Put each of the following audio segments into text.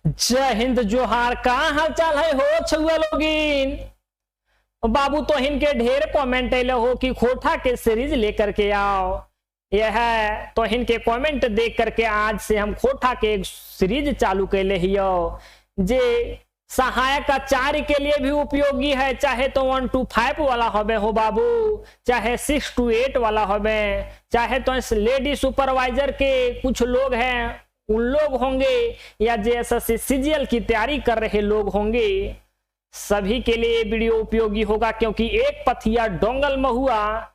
जय हिंद जोहार। का हाल चाल है हो छुआ लोगिन? बाबू तो इनके ढेर कमेंट अल हो कि खोटा के सीरीज लेकर के आओ। यह है तो इनके कमेंट देख करके आज से हम खोटा के एक सीरीज चालू कैले हियो जे सहायक आचार्य के लिए भी उपयोगी है, चाहे तो 1 to 5 वाला होबे हो बाबू, चाहे 6 to 8 वाला होबे, चाहे तो लेडी सुपरवाइजर के कुछ लोग हैं उन लोग होंगे, या जेएसएससी सीजीएल की तैयारी कर रहे लोग होंगे, सभी के लिए वीडियो उपयोगी होगा। क्योंकि एक पथिया डोंगल महुआ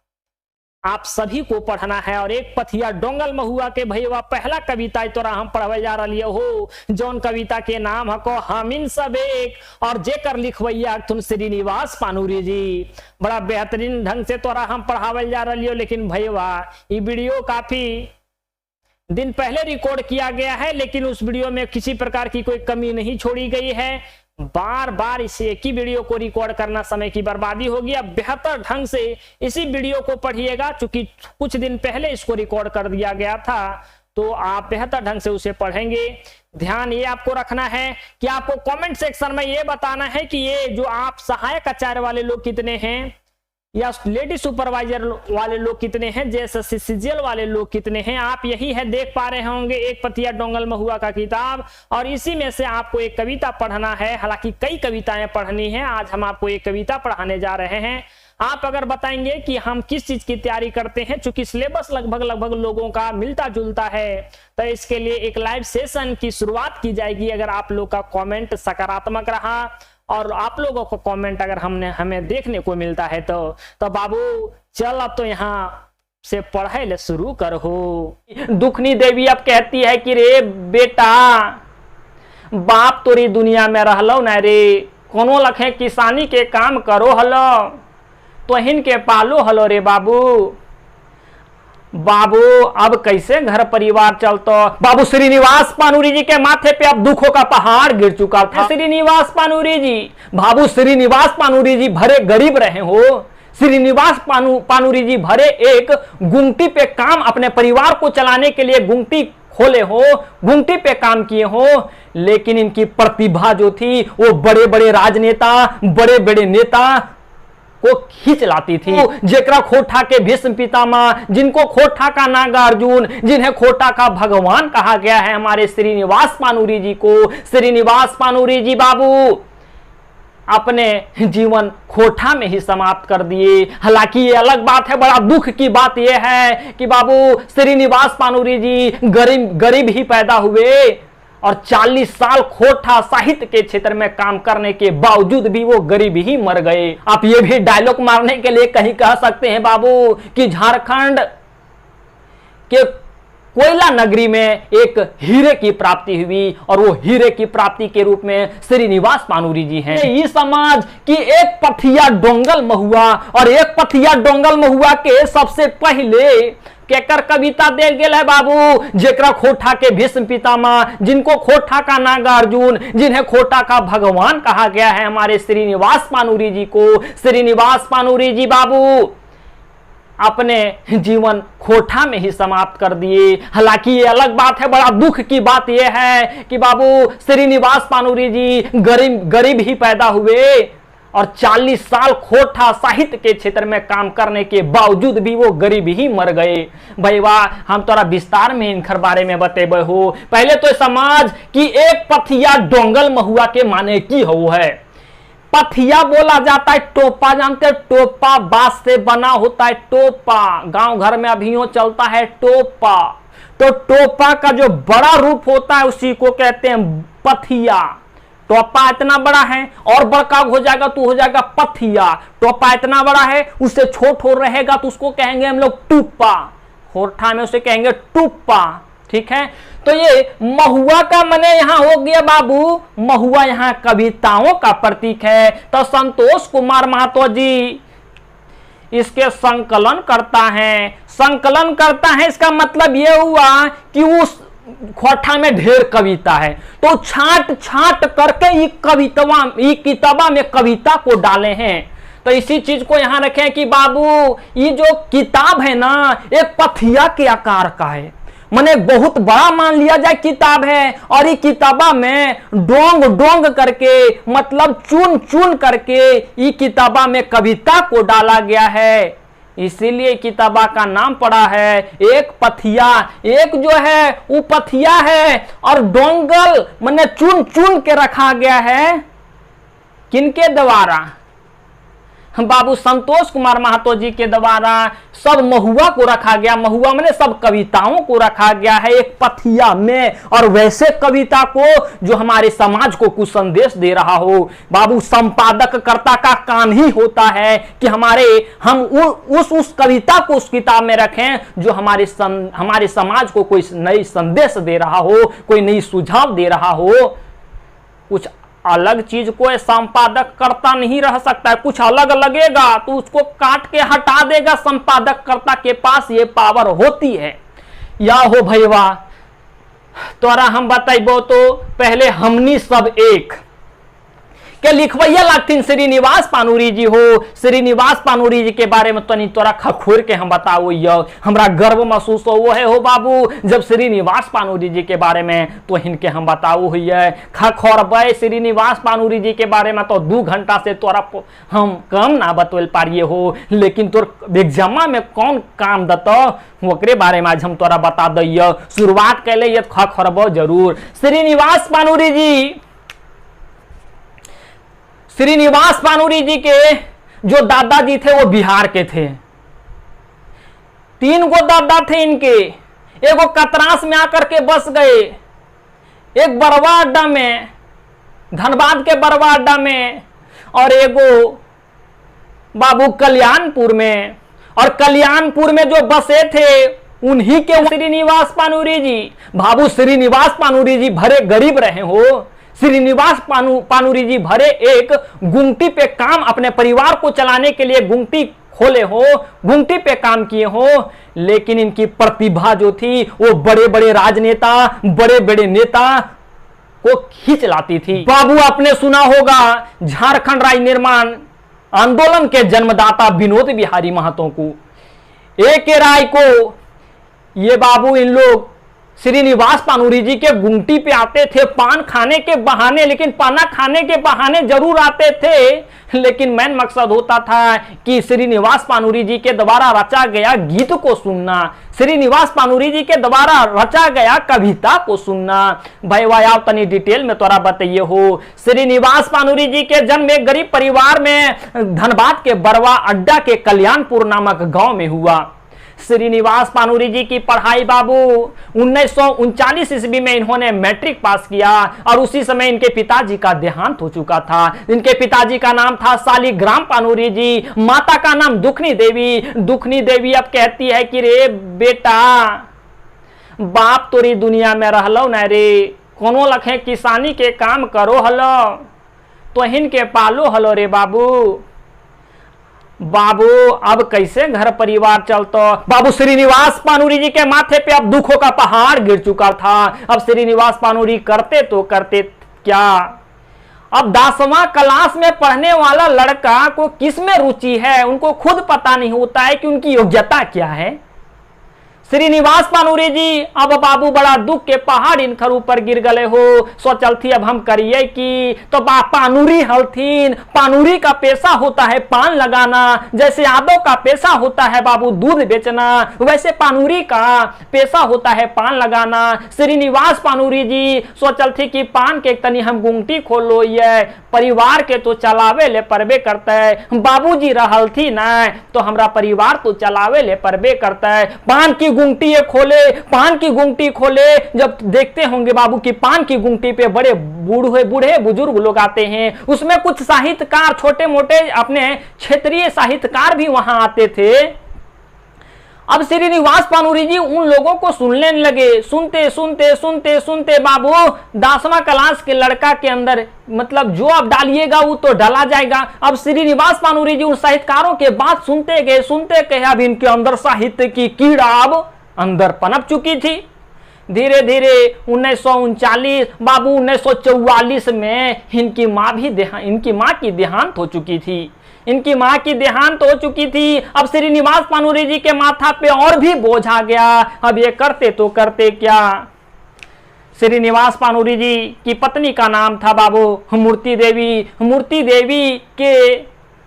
आप सभी को पढ़ना है, और एक पथिया डोंगल महुआ के भैया पहला कविता तोरा हम पढ़वे जा रही हो, जौन कविता के नाम हको हमिन सब एक, और जेकर लिखवैया तुम श्रीनिवास पानुरी जी। बड़ा बेहतरीन ढंग से तोरा हम पढ़ावल जा रही हो। लेकिन भैया ये वीडियो काफी दिन पहले रिकॉर्ड किया गया है, लेकिन उस वीडियो में किसी प्रकार की कोई कमी नहीं छोड़ी गई है। बार बार इस एक ही वीडियो को रिकॉर्ड करना समय की बर्बादी होगी। अब बेहतर ढंग से इसी वीडियो को पढ़िएगा, क्योंकि कुछ दिन पहले इसको रिकॉर्ड कर दिया गया था, तो आप बेहतर ढंग से उसे पढ़ेंगे। ध्यान ये आपको रखना है कि आपको कमेंट सेक्शन में ये बताना है कि ये जो आप सहायक आचार्य वाले लोग कितने हैं, या लेडी सुपरवाइजर वाले लोग कितने हैं, जेएसएससी सीजीएल वाले लोग कितने हैं। आप यही है देख पा रहे होंगे एक पथिया डोंगल महुआ का किताब, और इसी में से आपको एक कविता पढ़ना है। हालांकि कई कविताएं पढ़नी है, आज हम आपको एक कविता पढ़ाने जा रहे हैं। आप अगर बताएंगे कि हम किस चीज की तैयारी करते हैं, चूंकि सिलेबस लगभग लोगों का मिलता जुलता है, तो इसके लिए एक लाइव सेशन की शुरुआत की जाएगी। अगर आप लोग का कमेंट सकारात्मक रहा और आप लोगों को कमेंट अगर हमें देखने को मिलता है तो बाबू चल अब तो यहाँ से पढ़ाई ले शुरू करो। दुखनी देवी अब कहती है कि रे बेटा बाप तोरी दुनिया में रहलो न रे, कोनो लखे किसानी के काम करो हलो तो हिन के पालो हलो रे बाबू। बाबू अब कैसे घर परिवार चलतो? बाबू श्रीनिवास पानुरी जी के माथे पे अब दुखों का पहाड़ गिर चुका था। श्रीनिवास पानुरी जी, बाबू श्रीनिवास पानुरी जी भरे गरीब रहे हो। श्रीनिवास पानुरी जी भरे एक गुमटी पे काम अपने परिवार को चलाने के लिए गुमटी खोले हो, गुमटी पे काम किए हो। लेकिन इनकी प्रतिभा जो थी वो बड़े बड़े राजनेता, बड़े बड़े नेता को खींच लाती थी। जेकरा खोटा के भीष्म पितामह, जिनको खोटा का नागार्जुन, जिन्हें खोटा का भगवान कहा गया है, हमारे श्रीनिवास पानुरी जी को। श्रीनिवास पानुरी जी बाबू अपने जीवन खोटा में ही समाप्त कर दिए। हालांकि ये अलग बात है, बड़ा दुख की बात यह है कि बाबू श्रीनिवास पानुरी जी गरीब ही पैदा हुए, और 40 साल खोटा साहित्य के क्षेत्र में काम करने के बावजूद भी वो गरीब ही मर गए। आप ये भी डायलॉग मारने के लिए कहीं कह सकते हैं बाबू कि झारखंड के कोयला नगरी में एक हीरे की प्राप्ति हुई, और वो हीरे की प्राप्ति के रूप में श्रीनिवास पानुरी जी हैं। ये समाज की एक पथिया डोंगल महुआ, और एक पथिया डोंगल महुआ के सबसे पहले केकर कविता दे गेल है बाबू, जेकरा खोटा के भीष्म पितामह, जिनको खोटा का नागार्जुन, जिन्हें खोटा का भगवान कहा गया है, हमारे श्रीनिवास पानुरी जी को। श्रीनिवास पानुरी जी बाबू अपने जीवन खोटा में ही समाप्त कर दिए। हालांकि ये अलग बात है, बड़ा दुख की बात यह है कि बाबू श्रीनिवास पानुरी जी गरीब ही पैदा हुए, और 40 साल खोटा साहित्य के क्षेत्र में काम करने के बावजूद भी वो गरीब ही मर गए। भाई वाह, हम तोरा विस्तार में इनकर बारे में बतेबे हो। पहले तो समाज की एक पथिया डोंगल महुआ के माने की हो है। पथिया बोला जाता है टोपा, जानते हैं? टोपा बांस से बना होता है। टोपा गांव घर में अभियो चलता है टोपा। तो टोपा का जो बड़ा रूप होता है उसी को कहते हैं पथिया। टोपा इतना बड़ा है और बड़का हो जाएगा तो हो जाएगा पथिया। टोपा इतना बड़ा है, उससे छोट हो रहेगा तो उसको कहेंगे हम लोग टुप्पा। खोटा में उसे कहेंगे टुप्पा। ठीक है, तो ये महुआ का मने यहाँ हो गया बाबू। महुआ यहाँ कविताओं का प्रतीक है। तो संतोष कुमार महतो जी इसके संकलन करता है। इसका मतलब ये हुआ कि उस खोटा में ढेर कविता है, तो छांट करके ये किताबा में कविता को डाले हैं। तो इसी चीज को यहां रखें कि बाबू ये जो किताब है ना, एक पथिया के आकार का है। माने बहुत बड़ा मान लिया जाए किताब है, और ये किताबा में डोंग डोंग करके मतलब चुन चुन करके ये किताबा में कविता को डाला गया है। इसीलिए किताबा का नाम पड़ा है एक पथिया। एक जो है वो पथिया है और डोंगल माने चुन चुन के रखा गया है। किनके द्वारा? बाबू संतोष कुमार महतो जी के द्वारा सब महुआ को रखा गया। महुआ में सब कविताओं को रखा गया है एक पथिया में, और वैसे कविता को जो हमारे समाज को कुछ संदेश दे रहा हो। बाबू संपादक कर्ता का काम ही होता है कि हम उस कविता को उस किताब में रखें जो हमारे समाज को कोई नई संदेश दे रहा हो, कोई नई सुझाव दे रहा हो। कुछ अलग चीज को संपादक करता नहीं रह सकता है। कुछ अलग लगेगा तो उसको काट के हटा देगा। संपादक कर्ता के पास ये पावर होती है। या हो भैया तोरा हम बताइबो तो पहले हमनी सब एक के लिखवैया लागथिन श्रीनिवास पानुरी जी हो। श्रीनिवास पानुरी जी के बारे में तनी तोरा खखोर के हम बताओ, हमरा गर्व महसूस हो है हो बाबू जब श्रीनिवास पानुरी जी के बारे में तो इनके हम बताओ है। खखोरबे श्रीनिवास पानुरी जी के बारे में तो 2 घंटा से तोरा हम कम ना बतल पारिए हो, लेकिन तोर एग्जामा में कौन काम दतो ओकरे बारे में आज हम तोरा बता दिय। शुरुआत कैले ये खखोरबो जरूर। श्रीनिवास पानुरी जी के जो दादाजी थे वो बिहार के थे। 3 गो दादा थे इनके। एगो कतरास में आकर के बस गए, एक बरवा अड्डा में, धनबाद के बरवा अड्डा में, और एगो बाबू कल्याणपुर में। और कल्याणपुर में जो बसे थे उन्हीं के श्रीनिवास पानुरी जी। बाबू श्रीनिवास पानुरी जी भरे गरीब रहे हो। श्रीनिवास पानुरी जी भरे एक गुमटी पे काम अपने परिवार को चलाने के लिए गुमटी खोले हो, गुमटी पे काम किए हो, लेकिन इनकी प्रतिभा जो थी वो बड़े बड़े राजनेता, बड़े बड़े नेता को खींच लाती थी। बाबू आपने सुना होगा झारखंड राज्य निर्माण आंदोलन के जन्मदाता विनोद बिहारी महतो को, एक राय को ये बाबू इन लोग श्रीनिवास पानुरी जी के गुमटी पे आते थे पान खाने के बहाने, लेकिन पाना खाने के बहाने जरूर आते थे, लेकिन मेन मकसद होता था कि श्रीनिवास पानुरी जी के द्वारा रचा गया गीत को सुनना, श्रीनिवास पानुरी जी के द्वारा रचा गया कविता को सुनना। भाई आप तनी डिटेल में तोरा बताइए हो। श्रीनिवास पानुरी जी के जन्म एक गरीब परिवार में धनबाद के बरवा अड्डा के कल्याणपुर नामक गांव में हुआ। श्रीनिवास पानुरी जी की पढ़ाई बाबू 1939 ईस्वी में इन्होंने मैट्रिक पास किया, और उसी समय इनके पिताजी का देहांत हो चुका था। इनके पिताजी का नाम था शालिग्राम पानुरी जी, माता का नाम दुखनी देवी। दुखनी देवी अब कहती है कि रे बेटा बाप तोरी दुनिया में रहलो न रे, कोनो लखे किसानी के काम करो हलो तो इनके पालो हलो रे बाबू। बाबू अब कैसे घर परिवार चलतो। बाबू श्रीनिवास पानुरी जी के माथे पे अब दुखों का पहाड़ गिर चुका था। अब श्रीनिवास पानुरी करते तो करते क्या। अब 10वां क्लास में पढ़ने वाला लड़का को किस में रुचि है उनको खुद पता नहीं होता है कि उनकी योग्यता क्या है। श्रीनिवास पानुरी जी अब बाबू बड़ा दुख के पहाड़ इनकर ऊपर गिर गए हो। सोचल थी अब हम करिए कि तो पानुरी हलथीन। पानुरी का पेशा होता है पान लगाना, जैसे यादव का पेशा होता है बाबू दूध बेचना, वैसे पानुरी का पेशा होता है पान लगाना। श्रीनिवास पानुरी जी सोचल थी कि पान के तनी हम गुमटी खोलो, ये परिवार के तो चलावे ले परबे करते है। बाबूजी रहलथी ना तो हमरा परिवार तो चलावे ले परबे करता है। पान की गुंगटी ये खोले, पान की गुंगटी खोले। जब देखते होंगे बाबू की पान की गुंगटी पे बड़े बूढ़े बुजुर्ग लोग आते हैं, उसमें कुछ साहित्यकार छोटे मोटे अपने क्षेत्रीय साहित्यकार भी वहां आते थे। अब श्रीनिवास पानुरी जी उन लोगों को सुनने लगे। सुनते सुनते सुनते सुनते बाबू 10वां क्लास के लड़का के अंदर मतलब जो अब डालिएगा वो तो डाला जाएगा। अब श्रीनिवास पानुरी जी उन साहित्यकारों के बात सुनते गए, सुनते गए। अब इनके अंदर साहित्य की कीड़ा अब अंदर पनप चुकी थी। धीरे धीरे 1939 बाबू 1944 में इनकी माँ की देहांत हो चुकी थी। इनकी माँ की देहांत हो चुकी थी। अब श्रीनिवास पानुरी जी के माथा पे और भी बोझ आ गया। अब ये करते तो करते क्या। श्रीनिवास पानुरी जी की पत्नी का नाम था बाबू मूर्ति देवी। मूर्ति देवी के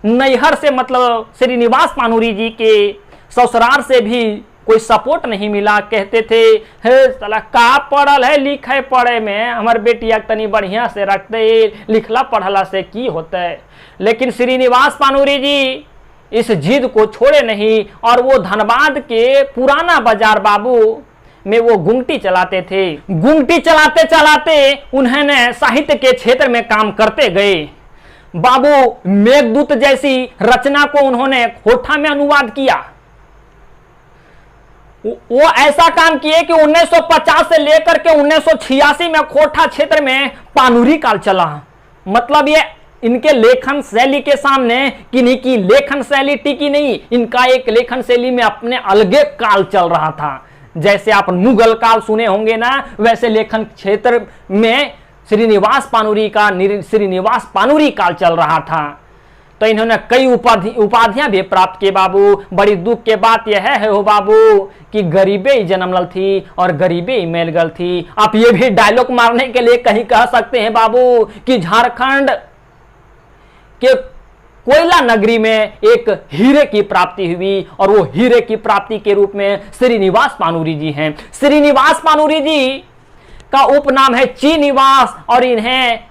नैहर से मतलब श्रीनिवास पानुरी जी के ससुराल से भी कोई सपोर्ट नहीं मिला। कहते थे हे साला का पढ़ल है लिखे पढ़े में, हमार बेटिया तनी बढ़िया से रखते, लिखला पढ़ला से की होता है। लेकिन श्रीनिवास पानुरी जी इस जिद को छोड़े नहीं और वो धनबाद के पुराना बाजार बाबू में वो गुंगटी चलाते थे। गुंगटी चलाते चलाते उन्होंने साहित्य के क्षेत्र में काम करते गए। बाबू मेघदूत जैसी रचना को उन्होंने खोठा में अनुवाद किया। वो ऐसा काम किए कि 1950 से लेकर के 1986 में खोठा क्षेत्र में पानुरी काल चला। मतलब ये इनके लेखन शैली के सामने किन्हीं की लेखन शैली टिकी नहीं। इनका एक लेखन शैली में अपने अलगे काल चल रहा था। जैसे आप मुगल काल सुने होंगे ना, वैसे लेखन क्षेत्र में श्रीनिवास पानुरी काल चल रहा था। तो इन्होंने कई उपाधियां भी प्राप्त किए बाबू। बड़ी दुख के बात यह है हो बाबू कि गरीबे ही जन्म लल थी और गरीबे ही मेल गल थी। आप ये भी डायलॉग मारने के लिए कहीं कह सकते हैं बाबू कि झारखंड के कोयला नगरी में एक हीरे की प्राप्ति हुई और वो हीरे की प्राप्ति के रूप में श्रीनिवास पानुरी जी हैं। श्रीनिवास पानुरी जी का उपनाम है चीनिवास और इन्हें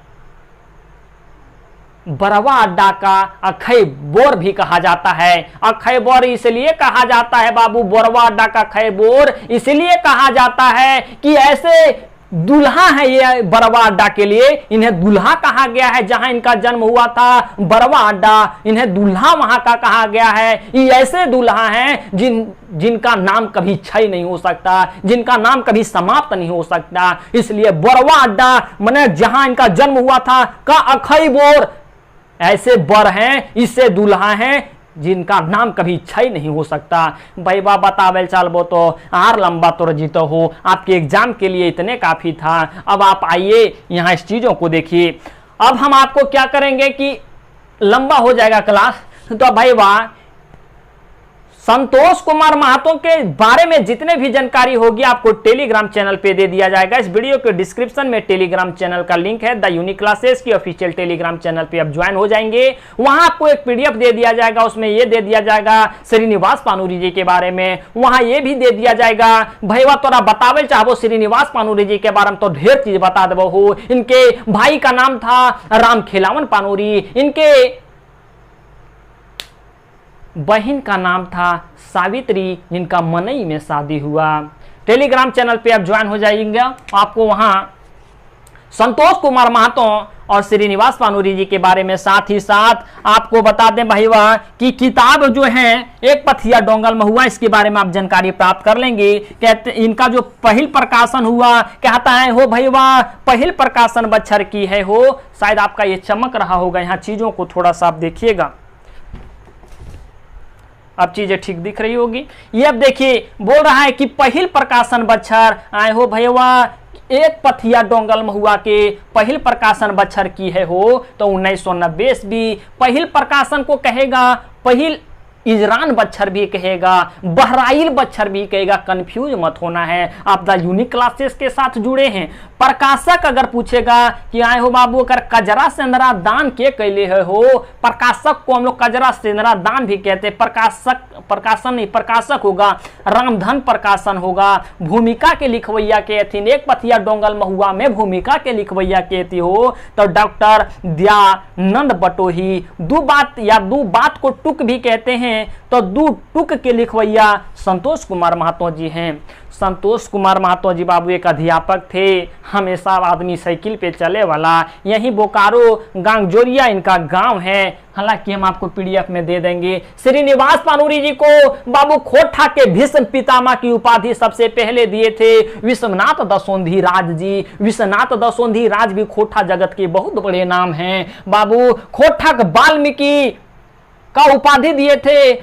बरवा अड्डा का अखई बोर भी कहा जाता है। अखई बोर इसलिए कहा जाता है बाबू, बरवा अड्डा का अखई बोर इसलिए कहा जाता है कि ऐसे दुल्हा है ये बरवा अड्डा के लिए, इन्हें दुल्हा कहा गया है। जहां इनका जन्म हुआ था बरवा अड्डा, इन्हें दुल्हा वहां का कहा गया है। ये ऐसे दुल्हा हैं जिनका नाम कभी क्षय नहीं हो सकता, जिनका नाम कभी समाप्त नहीं हो सकता। इसलिए बरवा अड्डा माने जहां इनका जन्म हुआ था का अखई बोर, ऐसे बर हैं, इससे दुल्हा हैं जिनका नाम कभी क्षय नहीं हो सकता। भाई बा बतावे चलबो तो आर लंबा तो रजितो हो, आपके एग्जाम के लिए इतने काफी था। अब आप आइए यहाँ इस चीजों को देखिए। अब हम आपको क्या करेंगे कि लंबा हो जाएगा क्लास, तो भाई वाह संतोष कुमार महातो के बारे में जितने भी जानकारी होगी आपको टेलीग्राम चैनल पे दे दिया जाएगा। इस वीडियो के डिस्क्रिप्शन में टेलीग्राम चैनल का लिंक है। द यूनिक क्लासेस की ऑफिशियल टेलीग्राम चैनल पे आप ज्वाइन हो जाएंगे। वहां आपको एक पीडीएफ दे दिया जाएगा, उसमें ये दे दिया जाएगा श्रीनिवास पानुरी जी के बारे में। वहां ये भी दे दिया जाएगा भैया तोरा बतावे चाहो श्रीनिवास पानुरी जी के बारे में तो ढेर चीज बता देबो हो। इनके भाई का नाम था राम खिलावन पानुरी, इनके बहन का नाम था सावित्री, जिनका मनई में शादी हुआ। टेलीग्राम चैनल पे आप ज्वाइन हो जाएंगे। आपको वहां संतोष कुमार महातो और श्रीनिवास पानुरी जी के बारे में साथ ही साथ आपको बता दें भाई वह कि किताब जो है एक पथिया डोंगल में हुआ, इसके बारे में आप जानकारी प्राप्त कर लेंगे। कहते इनका जो पहल प्रकाशन हुआ कहता है हो भाई वह पहल प्रकाशन बच्छर की है हो। शायद आपका ये चमक रहा होगा, यहाँ चीजों को थोड़ा सा आप देखिएगा, अब चीजें ठीक दिख रही होगी। ये अब देखिए बोल रहा है कि पहल प्रकाशन बच्छर आए हो भैया एक पथिया डोंगल महुआ के पहल प्रकाशन बच्छर की है हो। तो 1990 ईस्वी पहल प्रकाशन को कहेगा, पहल इजरान बच्छर भी कहेगा, बहराइल बच्छर भी कहेगा। कंफ्यूज मत होना है, आप द यूनिक क्लासेस के साथ जुड़े हैं। प्रकाशक अगर पूछेगा कि आए हो बाबू अगर कजरा सेंदरा दान के कैले है हो, प्रकाशक को हम लोग कजरा सेंदरा दान भी कहते हैं। प्रकाशन नहीं, प्रकाशक होगा रामधन प्रकाशन होगा। भूमिका के लिखवैया के थी एक पथिया डोंगल महुआ में भूमिका के लिखवैया के थी हो तो डॉक्टर दयानंद बटोही। दो बात को टुक भी कहते हैं तो दू टुक के लिखवैया संतोष कुमार महातो जी हैं। संतोष कुमार महातो जी बाबू एक अध्यापक थे, हमेशा आदमी साइकिल पे चले वाला। यहीं बोकारो गांगजोरिया इनका गांव है, हालांकि हम आपको पीडीएफ में दे देंगे। श्रीनिवास पानुरी जी को बाबू खोठा के भीष्म पितामह की उपाधि सबसे पहले दिए थे विश्वनाथ दसोंधी राज जी। विश्वनाथ दसोंधी राज भी खोठा जगत के बहुत बड़े नाम हैं बाबू। खोठा वाल्मीकि का उपाधि दिए थे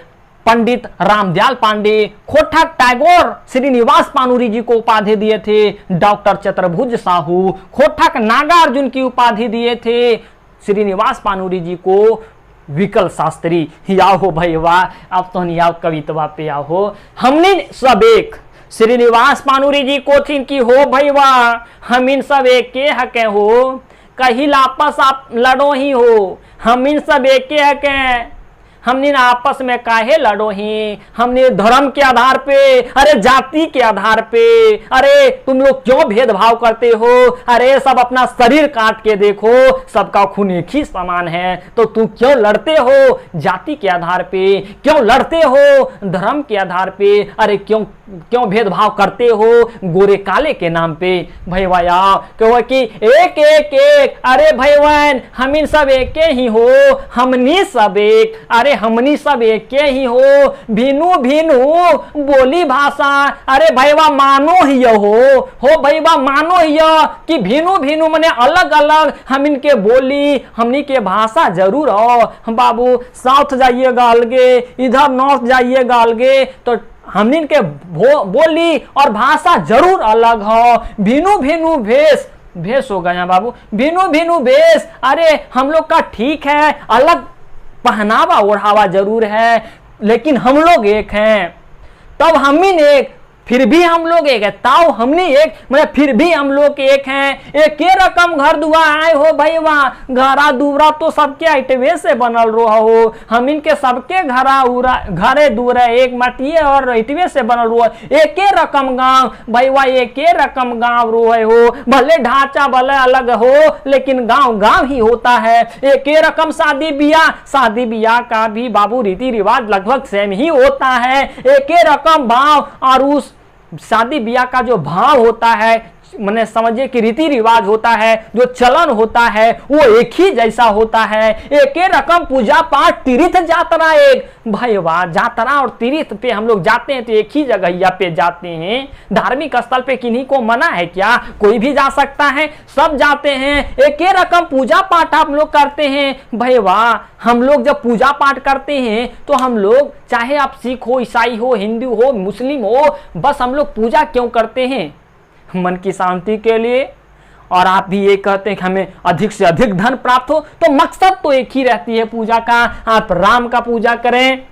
पंडित रामदयाल पांडे, खोठाक टैगोर श्रीनिवास पानुरी जी को उपाधि दिए थे डॉक्टर चतुर्भुज साहू, खोठाक नागार्जुन की उपाधि दिए थे श्रीनिवास पानुरी जी को विकल शास्त्री। या हो भाई वाह, अब तो नहीं आओ कविता पे आओ हो। हमने सब एक श्रीनिवास पानुरी जी को थी कि हो भाई वाह, हम इन सब एक के हके हो, कहीं आपस आप लड़ो ही हो, हम इन सब एक के हके, हमने आपस में काहे लड़ो ही, हमने धर्म के आधार पे, अरे जाति के आधार पे, अरे तुम लोग क्यों भेदभाव करते हो, अरे सब अपना शरीर काट के देखो, सबका खून एक ही समान है, तो तुम क्यों लड़ते हो जाति के आधार पे, क्यों लड़ते हो धर्म के आधार पे, अरे क्यों क्यों भेदभाव करते हो गोरे काले के नाम पे। भैया क्यों कि एक एक एक, अरे भैवन हम इन सब एक के ही हो, हमनी सब एक, अरे हमनी सब एक के ही हो, भिनु भिनु बोली भाषा, अरे भैया मानो ही हो भैया मानो ही कि भिनु भिनु मने अलग अलग, हम इनके बोली हमनी के भाषा जरूर हो। बाबू साउथ जाइएगा अलगे, इधर नॉर्थ जाइएगा अलगे, तो हमनी के बोली और भाषा जरूर अलग हो। भिनु भिनु भेष हो गया बाबू, भिनु भिनु भेष, अरे हम लोग का ठीक है, अलग पहनावा ओढ़ावा जरूर है, लेकिन हम लोग एक हैं। तब हम ही एक, फिर भी हम लोग एक है, ताऊ हमने एक, मतलब फिर भी हम लोग एक हैं। एक के रकम घर दुआर आए हो भाई, वहाँ घरा दूरा तो सबके आइटवे से बनल हो, हम इनके सबके घरे दूर है, एक मटिए और आइटवे से बनल रो, एक के रकम गांव भाई, वहाँ एक के रकम गांव रोए हो, भले ढांचा भले अलग हो, लेकिन गांव गांव ही होता है। एक के रकम शादी ब्याह का भी बाबू रीति रिवाज लगभग सेम ही होता है। एक के रकम भाव, और उस शादी ब्याह का जो भाव होता है, मैंने समझिए कि रीति रिवाज होता है, जो चलन होता है, वो एक ही जैसा होता है। एक ही रकम पूजा पाठ तीर्थ यात्रा एक, भाई वाह, यात्रा और तीर्थ पे हम लोग जाते हैं तो एक ही जगह पे जाते हैं। धार्मिक स्थल पे किन्हीं को मना है क्या? कोई भी जा सकता है, सब जाते हैं। एक ही रकम पूजा पाठ आप लोग करते हैं, भाई वाह, हम लोग जब पूजा पाठ करते हैं तो हम लोग, चाहे आप सिख हो, ईसाई हो, हिंदू हो, मुस्लिम हो, बस हम लोग पूजा क्यों करते हैं? मन की शांति के लिए। और आप भी ये कहते हैं कि हमें अधिक से अधिक धन प्राप्त हो, तो मकसद तो एक ही रहती है पूजा का। आप राम का पूजा करें,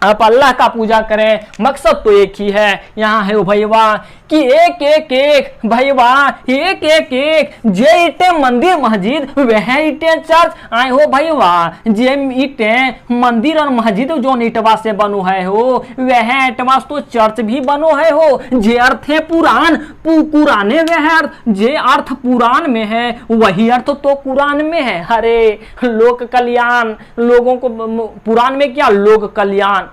आप अल्लाह का पूजा करें, मकसद तो एक ही है। यहाँ है भैया कि एक एक एक भैया, एक एक एक, जे इटे मंदिर मस्जिद वह इटे चर्च आए हो भैया, जे इटे मंदिर और मस्जिद जो इटवा से बनो है हो, वह इटवा तो चर्च भी बनो है हो। जे अर्थ है पुराण, पुराने वह अर्थ, जे अर्थ पुराण में है वही अर्थ तो कुरान में है। अरे लोक कल्याण, लोगों को पुराण में क्या, लोक कल्याण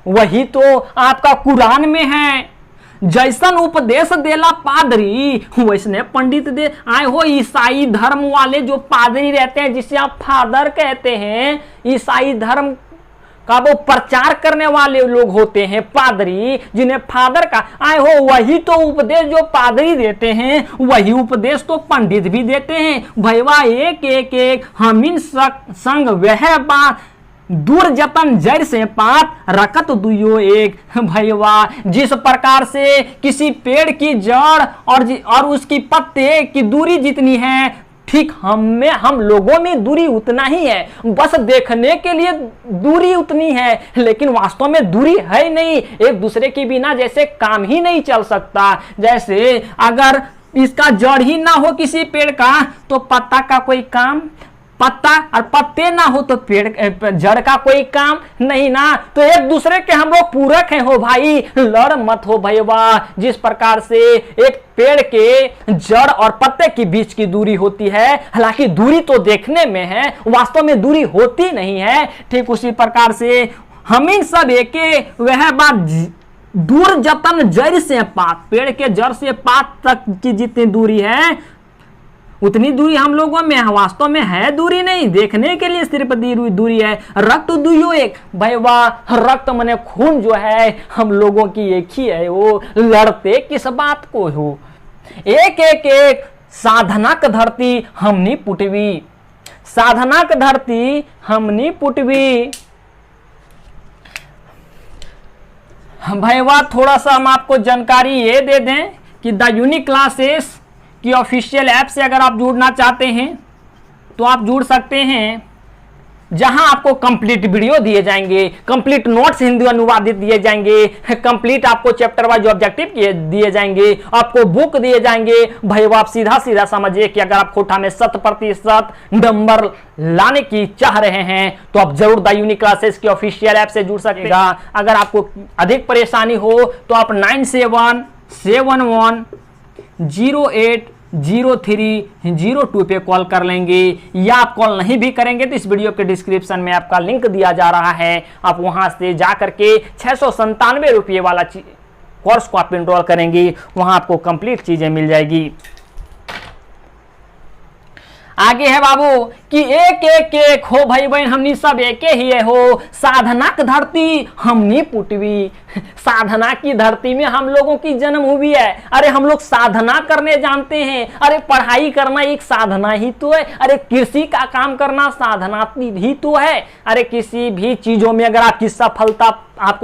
वही तो आपका कुरान में है। जैसन उपदेश देला पादरी वैसने पंडित दे आए हो। ईसाई धर्म वाले जो पादरी रहते हैं, जिसे आप फादर कहते हैं, ईसाई धर्म का वो प्रचार करने वाले लोग होते हैं पादरी, जिन्हें फादर का आए हो, वही तो उपदेश जो पादरी देते हैं वही उपदेश तो पंडित भी देते हैं। भैया एक एक एक हम इन संग वह बात, दूर जतन जड़ से पात रकत दुयो एक। भैया जिस प्रकार से किसी पेड़ की जड़ और उसकी पत्ते की दूरी जितनी है, ठीक हम लोगों में दूरी उतना ही है। बस देखने के लिए दूरी उतनी है, लेकिन वास्तव में दूरी है नहीं। एक दूसरे के बिना जैसे काम ही नहीं चल सकता। जैसे अगर इसका जड़ ही ना हो किसी पेड़ का, तो पत्ता का कोई काम, पत्ता और पत्ते ना हो तो पेड़ जड़ का कोई काम नहीं ना। तो एक दूसरे के हम लोग पूरक हैं हो भाई, लड़ मत हो भैया। जिस प्रकार से एक पेड़ के जड़ और पत्ते के बीच की दूरी होती है, हालांकि दूरी तो देखने में है, वास्तव में दूरी होती नहीं है, ठीक उसी प्रकार से हम इन सब एक वह बात, दूर जतन जड़ से पात, पेड़ के जड़ से पात तक की जितनी दूरी है उतनी दूरी हम लोगों में है, वास्तव में है दूरी नहीं, देखने के लिए सिर्फ दूरी है। रक्त दुयो एक भैया, रक्त मने खून जो है हम लोगों की एक ही है। वो लड़ते किस बात को हो? एक एक एक साधनक धरती हमनी पुटवी, साधनक धरती हमनी पुटवी। भाई वाह, थोड़ा सा हम आपको जानकारी ये दे दें कि द यूनिक क्लासेस की ऑफिशियल ऐप से अगर आप जुड़ना चाहते हैं तो आप जुड़ सकते हैं, जहां आपको कंप्लीट वीडियो दिए जाएंगे, कंप्लीट नोट्स हिंदी अनुवादित दिए जाएंगे, कंप्लीट आपको चैप्टर वाइज ऑब्जेक्टिव दिए जाएंगे, आपको बुक दिए जाएंगे। भाई आप सीधा सीधा समझिए कि अगर आप कोटा में 100% नंबर लाने की चाह रहे हैं तो आप जरूर द यूनिक क्लासेस की ऑफिशियल ऐप से जुड़ सकेगा। अगर आपको अधिक परेशानी हो तो आप 9771010302 पे कॉल कर लेंगे, या आप कॉल नहीं भी करेंगे तो इस वीडियो के डिस्क्रिप्शन में आपका लिंक दिया जा रहा है, आप वहां से जा करके 697 रुपये वाला कोर्स को आप एनरोल करेंगे, वहां आपको कंप्लीट चीजें मिल जाएगी। आगे है बाबू कि एक एक एक हो भाई बहन हमनी सब एक ही है हो, साधना की धरती हमनी पुटवी। साधना की धरती में हम लोगों की जन्म हुई है। अरे हम लोग साधना करने जानते हैं। अरे पढ़ाई करना एक साधना ही तो है। अरे कृषि का काम करना साधना ही तो है। अरे किसी भी चीजों में अगर आपको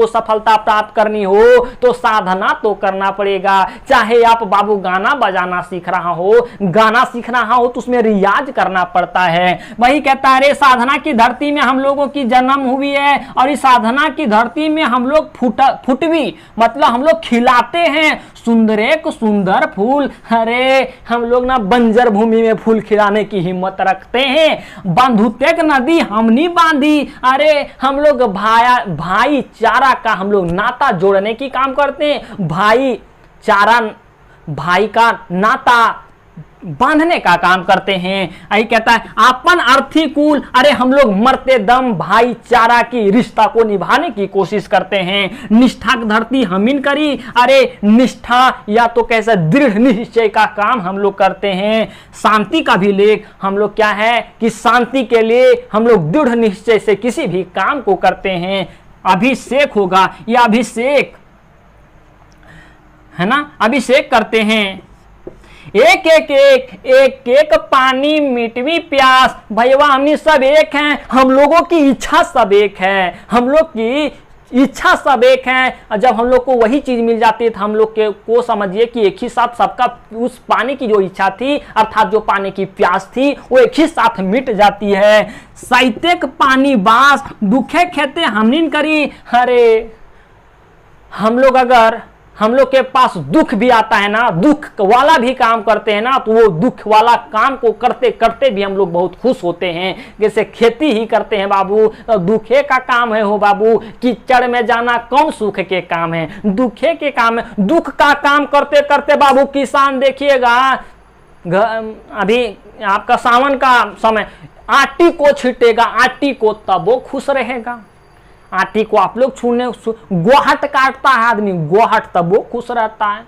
सफलता प्राप्त करनी हो तो साधना तो करना पड़ेगा। चाहे आप बाबू गाना बजाना सीख रहा हो, गाना सीख रहा हो तो उसमें रियाज करना पड़ता है। वही कहता है अरे साधना की धरती में हम लोगों की जन्म हुई है और इस साधना की धरती में हम लोग फुटवी, मतलब हम लोग खिलाते हैं सुंदर एक सुंदर फूल। अरे हम लोग ना बंजर भूमि में फूल खिलाने की हिम्मत रखते हैं। बंधुतेक नदी हमनी बांधी। अरे हम लोग भाईचारा का हम लोग नाता जोड़ने की काम करते हैं। भाई का नाता बांधने का काम करते हैं। यही कहता है अपन अर्थी कुल। अरे हम लोग मरते दम भाईचारा की रिश्ता को निभाने की कोशिश करते हैं। निष्ठा की धरती हमीन करी। अरे निष्ठा या तो कैसा दृढ़ निश्चय का काम हम लोग करते हैं। शांति का भी लेख हम लोग क्या है कि शांति के लिए हम लोग दृढ़ निश्चय से किसी भी काम को करते हैं। अभिषेक होगा या अभिषेक है ना, अभिषेक करते हैं। एक एक एक एक एक पानी मिटवी प्यास। भैया हमनी सब एक हैं। हम लोगों की इच्छा सब एक है। हम लोग की इच्छा सब एक है। जब हम लोग को वही चीज मिल जाती है तो हम लोग को समझिए कि एक ही साथ सबका उस पानी की जो इच्छा थी अर्थात जो पानी की प्यास थी वो एक ही साथ मिट जाती है। साहित्यक पानी बास दुखे खेते हमनिन करी। अरे हम लोग के पास दुख भी आता है ना, दुख वाला भी काम करते हैं ना, तो वो दुख वाला काम को करते करते भी हम लोग बहुत खुश होते हैं। जैसे खेती ही करते हैं बाबू तो दुखे का काम है हो बाबू। कीचड़ में जाना कौन सुख के काम है, दुखे के काम है। दुख का काम करते करते बाबू किसान देखिएगा, अभी आपका सावन का समय आटी को छिटेगा, आटी को तब वो खुश रहेगा। आटी को आप लोग छूने गोहट काटता है आदमी, गोहट तब वो खुश रहता है।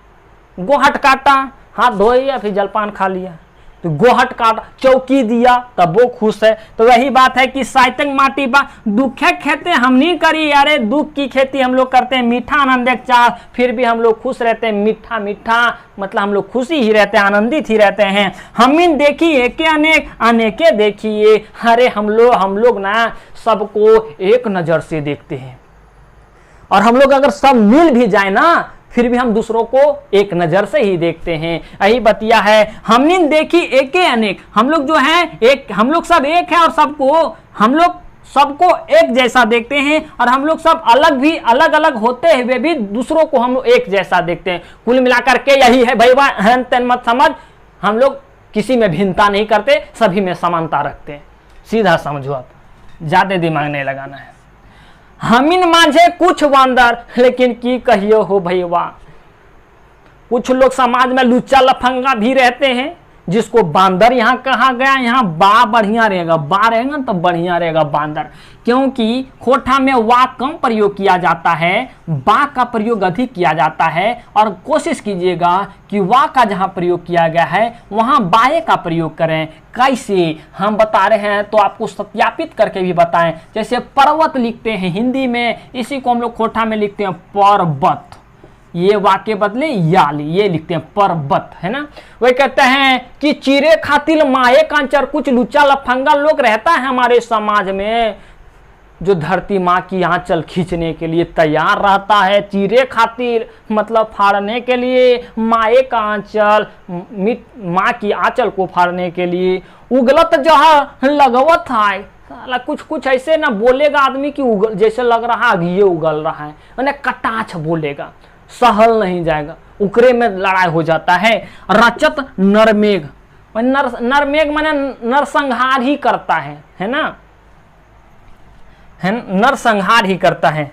गोहट काटा, हाथ धोए या फिर जलपान खा लिया, तो गोहट काटा, चौकी दिया तब वो खुश है। तो वही बात है कि साहित्यक माटी बा दुखे खेते हम नहीं करी। अरे दुख की खेती हम लोग करते हैं। मीठा आनंद एक चाह फिर भी हम लोग खुश रहते हैं। मीठा मीठा मतलब हम लोग खुशी ही रहते हैं, आनंदित ही रहते हैं। हमीन देखी एके अनेक अनेके देखिए। अरे हम लोग ना सबको एक नजर से देखते हैं और हम लोग अगर सब मिल भी जाए ना फिर भी हम दूसरों को एक नजर से ही देखते हैं। यही बतिया है हमने देखी एके अनेक। हम लोग जो है एक, हम लोग सब एक है और हम लोग सबको एक जैसा देखते हैं और हम लोग सब अलग अलग होते हुए भी दूसरों को हम लोग एक जैसा देखते हैं। कुल मिलाकर के यही है भाई हेन तेन मत समझ। हम लोग किसी में भिन्नता नहीं करते, सभी में समानता रखते हैं। सीधा समझो, आप ज्यादा दिमाग नहीं लगाना है। हमीन माझे कुछ वांदर लेकिन की कहियो हो भैया, कुछ लोग समाज में लुच्चा लफंगा भी रहते हैं जिसको बांदर यहाँ कहा गया। यहाँ बा बढ़िया रहेगा, बा रहेगा तो बढ़िया रहेगा बांदर, क्योंकि खोटा में वा कम प्रयोग किया जाता है, बा का प्रयोग अधिक किया जाता है। और कोशिश कीजिएगा कि वा का जहाँ प्रयोग किया गया है वहाँ बाए का प्रयोग करें। कैसे हम बता रहे हैं तो आपको सत्यापित करके भी बताएं। जैसे पर्वत लिखते हैं हिंदी में, इसी को हम लोग खोटा में लिखते हैं पर्वत। ये वाक्य बदले याल, ये लिखते हैं पर्वत, है ना। वही कहते हैं कि चीरे खातिल माए कांचर। कुछ लुच्चा लफंगा लोग रहता है हमारे समाज में, जो धरती माँ की आंचल खींचने के लिए तैयार रहता है, चीरे खातिर मतलब फाड़ने के लिए माए का आंचल, माँ की आंचल को फाड़ने के लिए उगलत जहाँ लगवत है। साला कुछ कुछ ऐसे ना बोलेगा आदमी की उगल जैसे लग रहा है ये उगल रहा है, मैंने कटाछ बोलेगा, सहल नहीं जाएगा, उकरे में लड़ाई हो जाता है। रचत नरमेघ, नरमेघ माने नरसंहार ही करता है ना, है नरसंहार ही करता है।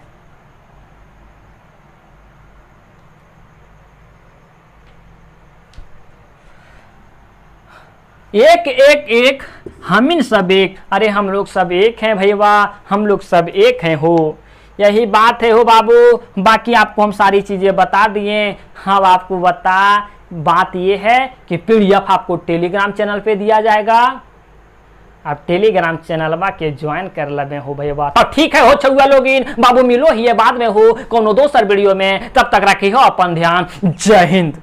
एक एक एक हम इन सब एक, अरे हम लोग सब एक हैं भैया, हम लोग सब एक हैं हो, यही बात है हो बाबू। बाकी आपको हम सारी चीजें बता दिए। हम आपको बात ये है कि पीडीएफ आपको टेलीग्राम चैनल पे दिया जाएगा, आप टेलीग्राम चैनल के ज्वाइन कर लगे हो भैया। और ठीक है हो छुआ लोगिन, बाबू मिलो ही बाद में हो कोनो दोसर वीडियो में, तब तक रखी हो अपन ध्यान। जय हिंद।